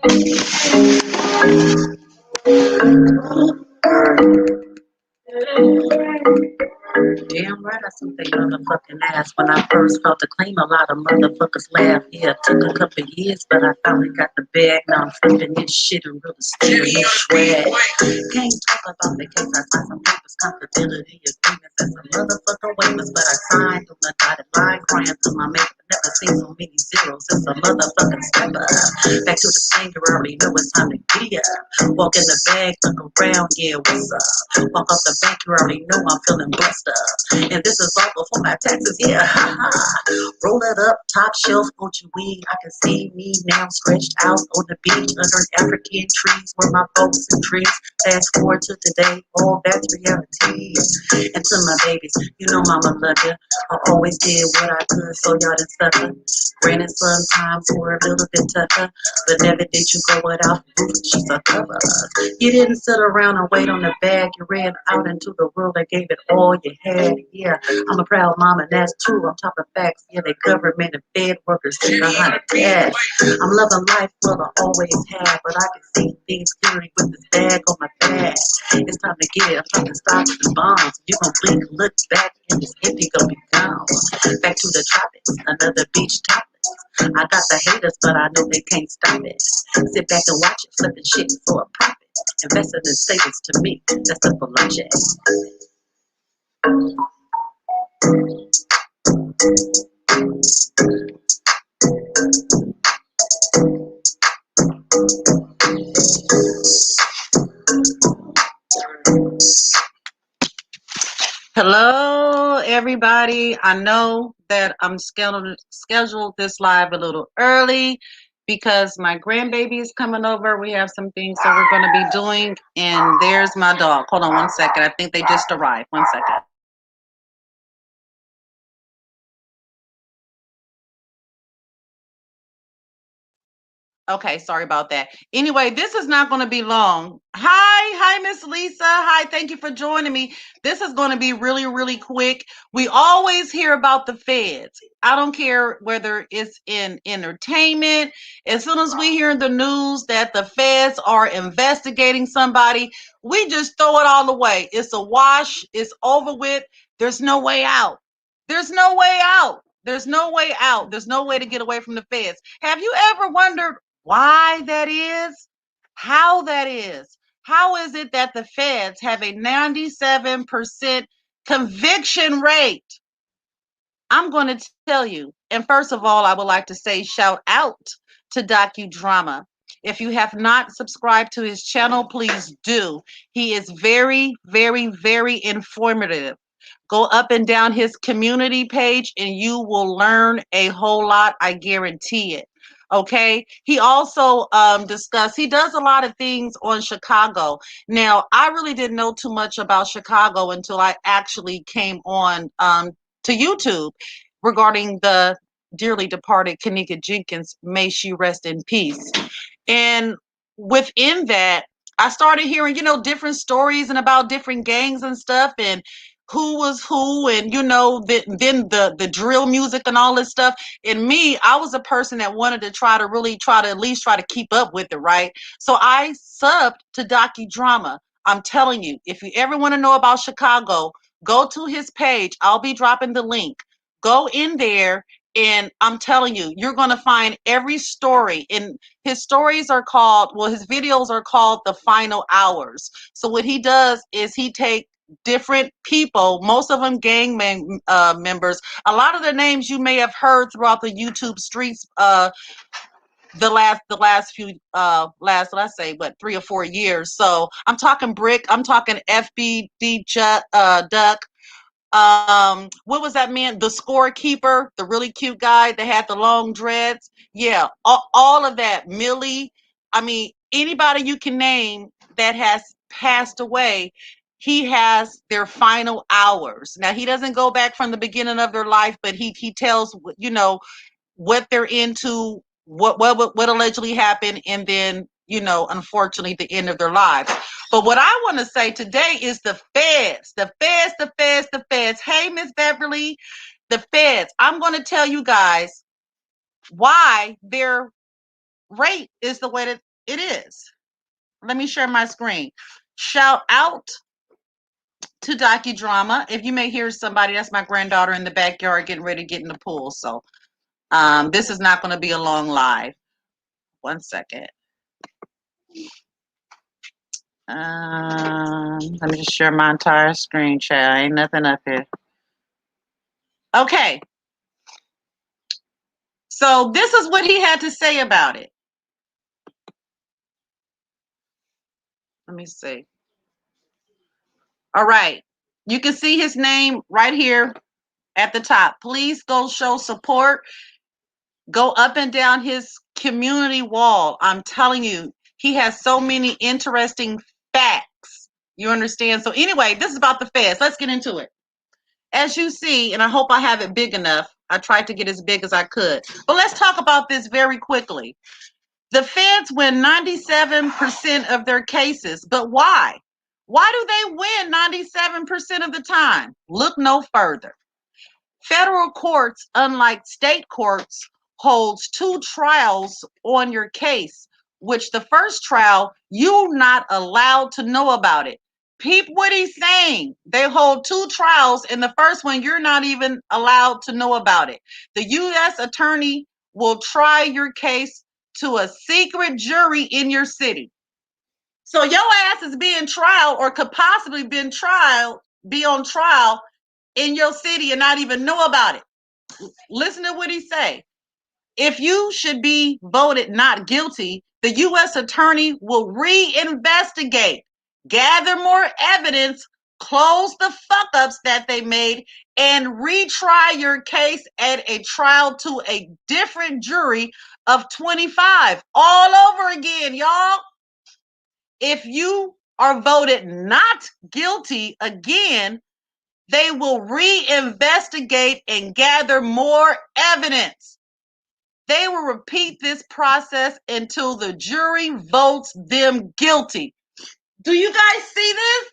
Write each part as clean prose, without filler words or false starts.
Damn right, I suit they motherfucking ass. When I first felt the claim, a lot of motherfuckers laughed. Yeah, it took a couple years, but I finally got the bag. Now I'm flipping this shit and really stealing this swag. Can't talk about the case, I signed some papers, confidentiality agreements, and some motherfucking waivers, but I signed on the dotted line, crying to my maker. Never seen so many zeros since a motherfucking stepper. Back to the same, you already know it's time to get up. Walk in the bag, look around, yeah, what's up? Walk up the bank, you already know I'm feeling blessed up. And this is all before my taxes, yeah. Roll it up, top shelf, Gucci weed. I can see me now stretched out on the beach under African trees where my folks and trees. Fast forward to today, all that's reality. And to my babies, you know mama love you. I always did what I could so y'all didn't suffer. Granted, sometimes we're a little bit tougher, but never did you go without food. She's a cover. You didn't sit around and wait on the bag. You ran out into the world and gave it all you had. Yeah, I'm a proud mom, and that's true. On top of facts, yeah, they government and fed workers sit behind a dash. I'm loving life, well, I always have, but I can see things clearly with this bag on my back. It's time to get it. I'm trying to stop the bombs. You gon' blink, look back, and this empty gon' be gone. Back to the tropics, another beach topless. I got the haters, but I know they can't stop it. Sit back and watch it, flipping shit for a profit. Investing in savings to me, that's simple logic. Hello, everybody. I know that I'm scheduled this live a little early because my grandbaby is coming over. We have some things that we're going to be doing, and there's my dog. Hold on one second. I think they just arrived. One second. Okay, sorry about that. Anyway, this is not going to be long. Hi, Miss Lisa. Hi, thank you for joining me. This is going to be really, really quick. We always hear about the feds. I don't care whether it's in entertainment. As soon as we hear in the news that the feds are investigating somebody, we just throw it all away. It's a wash. It's over with. There's no way out. There's no way out. There's no way out. There's no way to get away from the feds. Have you ever wondered why that is? How that is? How is it that the feds have a 97% conviction rate? I'm going to tell you. And first of all, I would like to say shout out to Docudrama. If you have not subscribed to his channel, please do. He is very, very, very informative. Go up and down his community page and you will learn a whole lot. I guarantee it. Okay. He also he does a lot of things on Chicago. Now, I really didn't know too much about Chicago until I actually came on to YouTube regarding the dearly departed Kanika Jenkins. May she rest in peace. And within that, I started hearing, different stories and about different gangs and stuff and who was who and, then the drill music and all this stuff. And me, I was a person that wanted to at least try to keep up with it, right? So I subbed to Docudrama. I'm telling you, if you ever want to know about Chicago, go to his page. I'll be dropping the link. Go in there and I'm telling you, you're going to find every story. And his stories are called, his videos are called The Final Hours. So what he does is he take different people, most of them gang members. A lot of the names you may have heard throughout the YouTube streets the last few let's say 3 or 4 years. So I'm talking Brick, I'm talking FBD Duck. What was that man? The scorekeeper, the really cute guy that had the long dreads. Yeah, all of that. Millie. I mean, anybody you can name that has passed away, he has their final hours. Now he doesn't go back from the beginning of their life, but he tells what they're into, what allegedly happened, and then unfortunately the end of their lives. But what I want to say today is the feds, the feds, the feds, the feds. Hey, Miss Beverly, the feds. I'm going to tell you guys why their rate is the way that It is. Let me share my screen. Shout out to docudrama. If you may hear somebody, that's my granddaughter in the backyard getting ready to get in the pool. So this is not going to be a long live. One second. Let me just share my entire screen, chat. Ain't nothing up here. Okay. So this is what he had to say about it. Let me see. All right. You can see his name right here at the top. Please go show support. Go up and down his community wall. I'm telling you, he has so many interesting facts. You understand? So anyway, this is about the feds. Let's get into it. As you see, and I hope I have it big enough. I tried to get as big as I could. But let's talk about this very quickly. The feds win 97% of their cases. But why? Why do they win 97% of the time? Look no further. Federal courts, unlike state courts, holds two trials on your case, which the first trial, you're not allowed to know about it. Peep what he's saying. They hold two trials, and the first one, you're not even allowed to know about it. The U.S. attorney will try your case to a secret jury in your city. So your ass is being trial or could possibly be on trial in your city and not even know about it. Listen to what he say. If you should be voted not guilty, the U.S. attorney will reinvestigate, gather more evidence, close the fuck ups that they made, and retry your case at a trial to a different jury of 25. All over again, y'all. If you are voted not guilty again, they will reinvestigate and gather more evidence. They will repeat this process until the jury votes them guilty. Do you guys see this?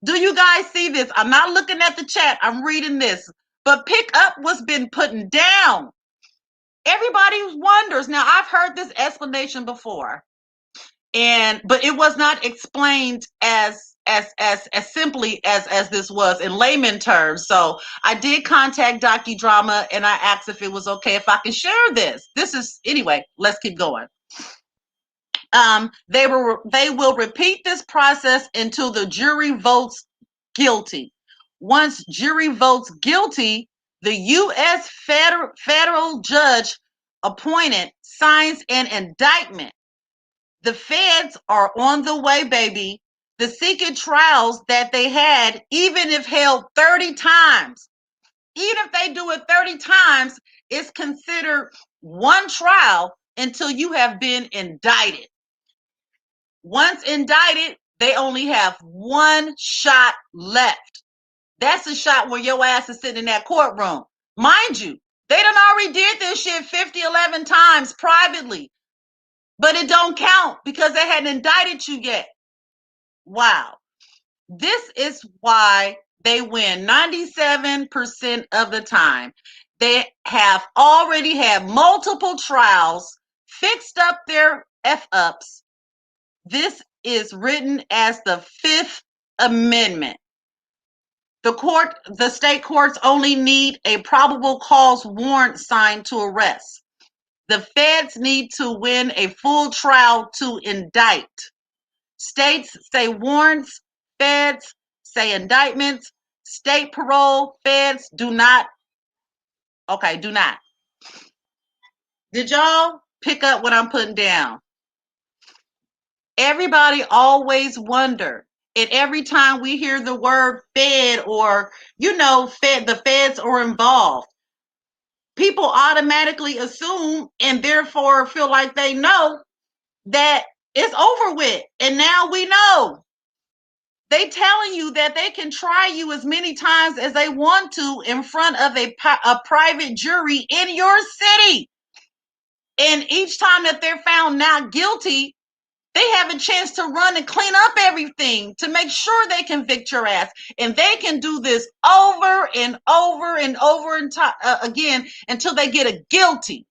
Do you guys see this? I'm not looking at the chat. I'm reading this. But pick up what's been put down. Everybody wonders. Now, I've heard this explanation before. But it was not explained as simply as this was in layman terms. So I did contact docudrama and I asked if it was okay if I could share this. Anyway, let's keep going. They will repeat this process until the jury votes guilty. Once jury votes guilty, the U.S. federal judge appointed signs an indictment. The feds are on the way, baby. The secret trials that they had, even if held 30 times, even if they do it 30 times, it's considered one trial until you have been indicted. Once indicted, they only have one shot left. That's a shot where your ass is sitting in that courtroom. Mind you, they done already did this shit 11 times privately. But it don't count because they hadn't indicted you yet. Wow. This is why they win 97% of the time. They have already had multiple trials, fixed up their F-ups. This is written as the Fifth Amendment. The state courts only need a probable cause warrant signed to arrest. The feds need to win a full trial to indict. States say warrants, feds say indictments. State parole, feds do not. Okay, do not. Did y'all pick up what I'm putting down? Everybody always wonder. And every time we hear the word fed or, the feds are involved, people automatically assume and therefore feel like they know that it's over with. And now we know. They telling you that they can try you as many times as they want to in front of a private jury in your city. And each time that they're found not guilty, they have a chance to run and clean up everything to make sure they convict your ass. And they can do this over and over and over and again until they get a guilty.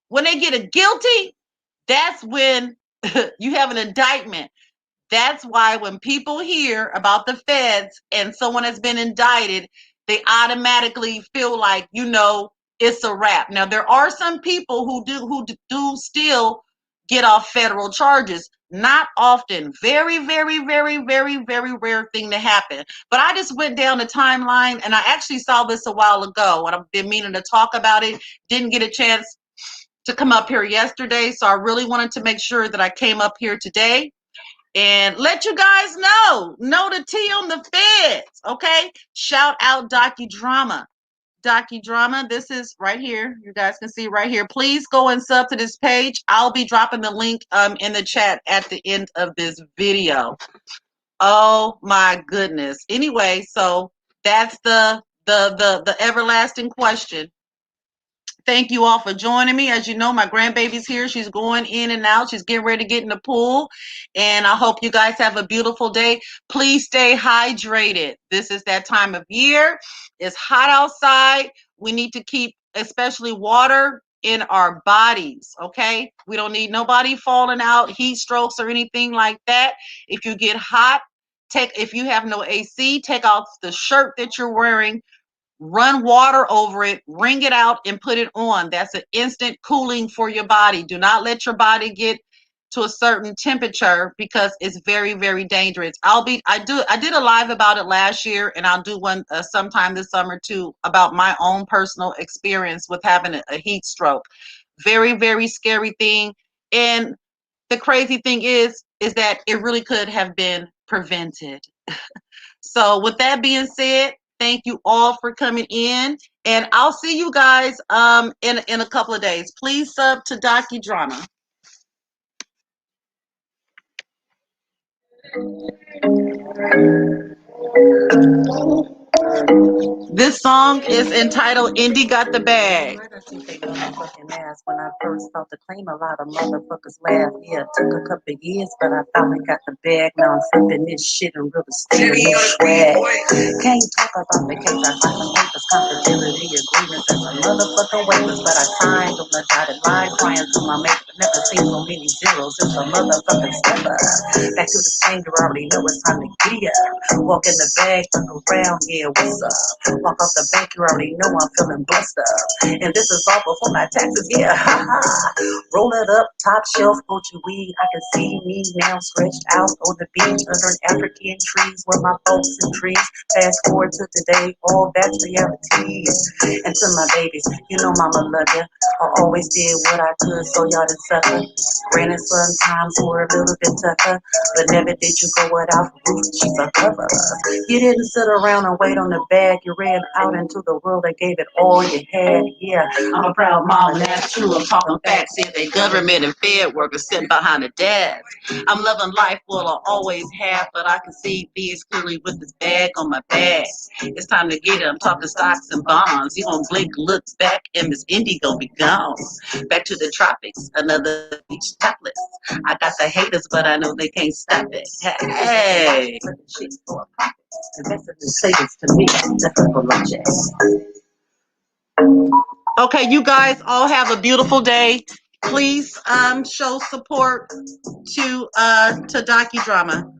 When they get a guilty, that's when You have an indictment. That's why when people hear about the feds and someone has been indicted, they automatically feel like, it's a wrap. Now, there are some people who do still get off federal charges. Not often. Very, very, very, very, very rare thing to happen. But I just went down the timeline, and I actually saw this a while ago, and I've been meaning to talk about it. Didn't get a chance to come up here yesterday, so I really wanted to make sure that I came up here today and let you guys know the tea on the feds, okay? Shout out docudrama. Docudrama, this is right here. You guys can see right here. Please go and sub to this page. I'll be dropping the link in the chat at the end of this video. Oh my goodness. Anyway, so that's the everlasting question. Thank you all for joining me. As you know, my grandbaby's here. She's going in and out. She's getting ready to get in the pool. And I hope you guys have a beautiful day. Please stay hydrated. This is that time of year. It's hot outside. We need to keep especially water in our bodies, okay? We don't need nobody falling out, heat strokes or anything like that. If you get hot, if you have no AC, take off the shirt that you're wearing. Run water over it, wring it out, and put it on. That's an instant cooling for your body. Do not let your body get to a certain temperature because it's very, very dangerous. I did a live about it last year, and I'll do one sometime this summer too about my own personal experience with having a heat stroke. Very, very scary thing. And the crazy thing is that it really could have been prevented. So with that being said, thank you all for coming in, and I'll see you guys in a couple of days. Please sub to docudrama. This song is entitled Indy Got the Bag. When I first felt the claim, a lot of motherfuckers laugh. Yeah, it took a couple of years, but I finally got the bag. Now I'm flipping this shit and really stealing this swag. Can't talk about the case, I signed the papers, confidentiality agreements, and some motherfucking waivers, but I signed on the dotted line, crying to my mate. Never seen so many zeros in the motherfucking stepper. Back to the same, you already know it's time to get up. Walk in the bag, look around, yeah, what's up? Walk off the bank, you already know I'm feeling blessed up. And this is all before my taxes, yeah. Roll it up, top shelf, Gucci weed. I can see me now stretched out on the beach under African trees where my folks and trees. Fast forward to today, all that's reality. And to my babies, you know mama love ya. I always did what I could so y'all didn't suffer. Granted, sometimes were a little bit tougher, but never did you go without roof, she's a cover. You didn't sit around and wait on the bag. You ran out into the world and gave it all you had. Yeah, I'm a proud mom, and that's true. I'm talking facts. See, they government and Fed workers sitting behind the desk. I'm loving life, well, I always have, but I can see things clearly with this bag on my back. It's time to get it. I'm talking stocks and bonds. You gonna blink, look back, and Miss Indy gonna be gone. Back to the tropics, another beach topless. I got the haters, but I know they can't stop it. Hey. Okay, you guys all have a beautiful day. Please show support to docudrama.